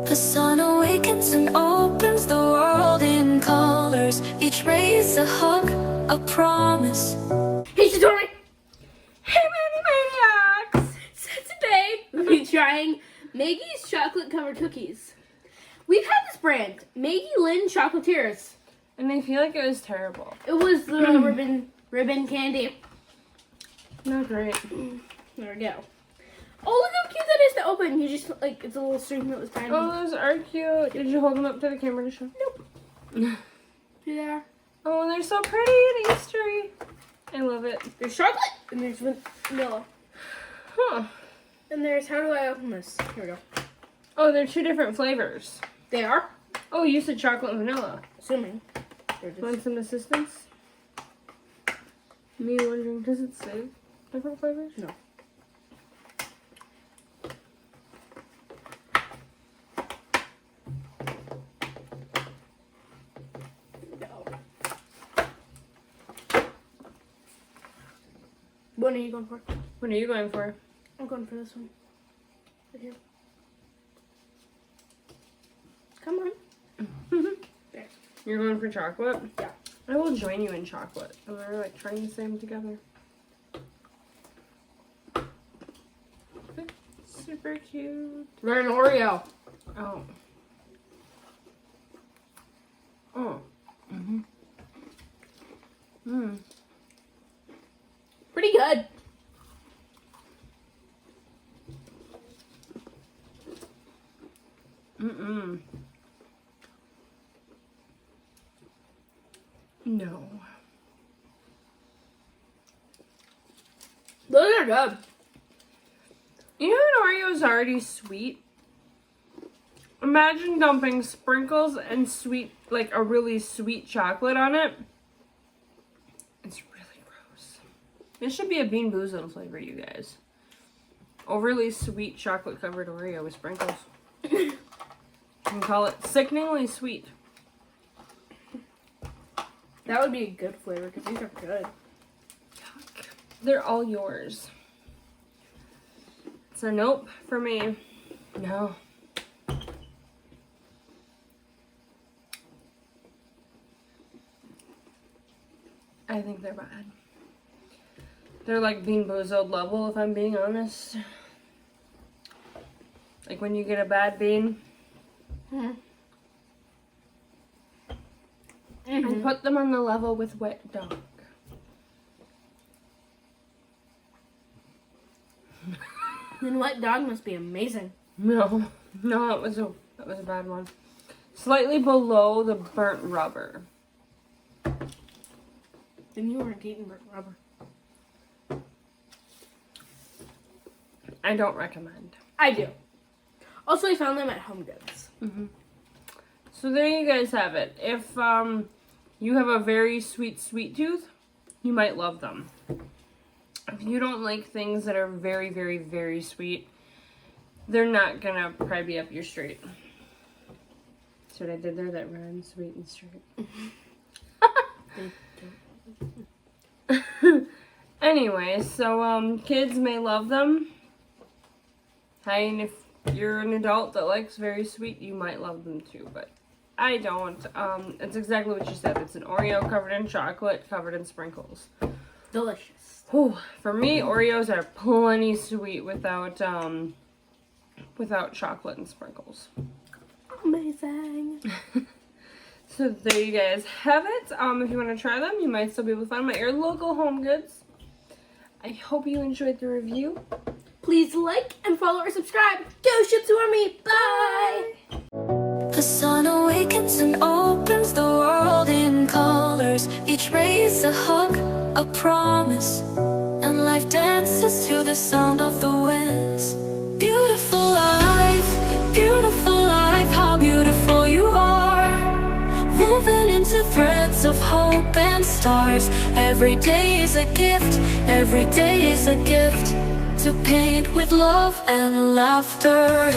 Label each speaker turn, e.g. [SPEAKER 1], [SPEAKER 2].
[SPEAKER 1] The sun awakens and opens the world in colors. Each ray is a hug, a promise.
[SPEAKER 2] Hey, Tori! Hey, maniacs! So today, we'll be trying Maggie's chocolate-covered cookies. We've had this brand, Maggie Lyon Chocolatier,
[SPEAKER 3] and I feel like it was terrible.
[SPEAKER 2] It was the ribbon candy.
[SPEAKER 3] Not great.
[SPEAKER 2] There we go. Oh, look how cute that is to open. You just, like, it's a little string that was tiny.
[SPEAKER 3] Oh, those are cute. Did you hold them up to the camera to show?
[SPEAKER 2] Nope. Yeah.
[SPEAKER 3] Oh, they're so pretty and Eastery. I love it.
[SPEAKER 2] There's chocolate and there's vanilla.
[SPEAKER 3] Huh.
[SPEAKER 2] And there's, how do I open this? Here we go.
[SPEAKER 3] Oh, they're two different flavors.
[SPEAKER 2] They are?
[SPEAKER 3] Oh, you said chocolate and vanilla.
[SPEAKER 2] Assuming. They're just...
[SPEAKER 3] Want some assistance? Me wondering, does it say different flavors?
[SPEAKER 2] No. What are you going for?
[SPEAKER 3] What are you going for?
[SPEAKER 2] I'm going for this one. Right here. Come on. There.
[SPEAKER 3] You're going for chocolate?
[SPEAKER 2] Yeah.
[SPEAKER 3] I will join you in chocolate. And we're like trying to say them together. Super cute.
[SPEAKER 2] They're an Oreo.
[SPEAKER 3] Oh. Oh. Mhm. Mm.
[SPEAKER 2] Pretty good.
[SPEAKER 3] Mm-mm. No.
[SPEAKER 2] Those are good.
[SPEAKER 3] You know an Oreo is already sweet? Imagine dumping sprinkles and sweet, like a really sweet chocolate on it. It's really gross. This should be a Bean Boozled flavor, you guys. Overly sweet chocolate covered Oreo with sprinkles. You can call it sickeningly sweet.
[SPEAKER 2] That would be a good flavor because these are good.
[SPEAKER 3] Yuck. They're all yours. It's a nope for me. No. I think they're bad. They're like Bean Boozled level, if I'm being honest. Like when you get a bad bean. I put them on the level with Wet Dog.
[SPEAKER 2] Then Wet Dog must be amazing.
[SPEAKER 3] No, that was a bad one. Slightly below the burnt rubber.
[SPEAKER 2] Then you weren't eating burnt rubber.
[SPEAKER 3] I don't recommend.
[SPEAKER 2] I do. Also, I found them at Home Goods.
[SPEAKER 3] So there you guys have it. If you have a very sweet tooth, you might love them. If you don't like things that are very, very, very sweet, they're not gonna probably be up your street. See what I did there? That rhymes, sweet and straight. Anyway, so kids may love them. And if you're an adult that likes very sweet, you might love them too, but I don't. It's exactly what you said. It's an Oreo covered in chocolate, covered in sprinkles.
[SPEAKER 2] Delicious.
[SPEAKER 3] Whew. For me, Oreos are plenty sweet without chocolate and sprinkles.
[SPEAKER 2] Amazing.
[SPEAKER 3] So there you guys have it. If you want to try them, you might still be able to find them at your local Home Goods. I hope you enjoyed the review.
[SPEAKER 2] Please like and follow or subscribe. Go Shitswarmy. Bye.
[SPEAKER 1] The sun awakens and opens the world in colors. Each ray is a hug, a promise. And life dances to the sound of the winds. Beautiful life, how beautiful you are. Woven into threads of hope and stars. Every day is a gift, every day is a gift. To paint with love and laughter.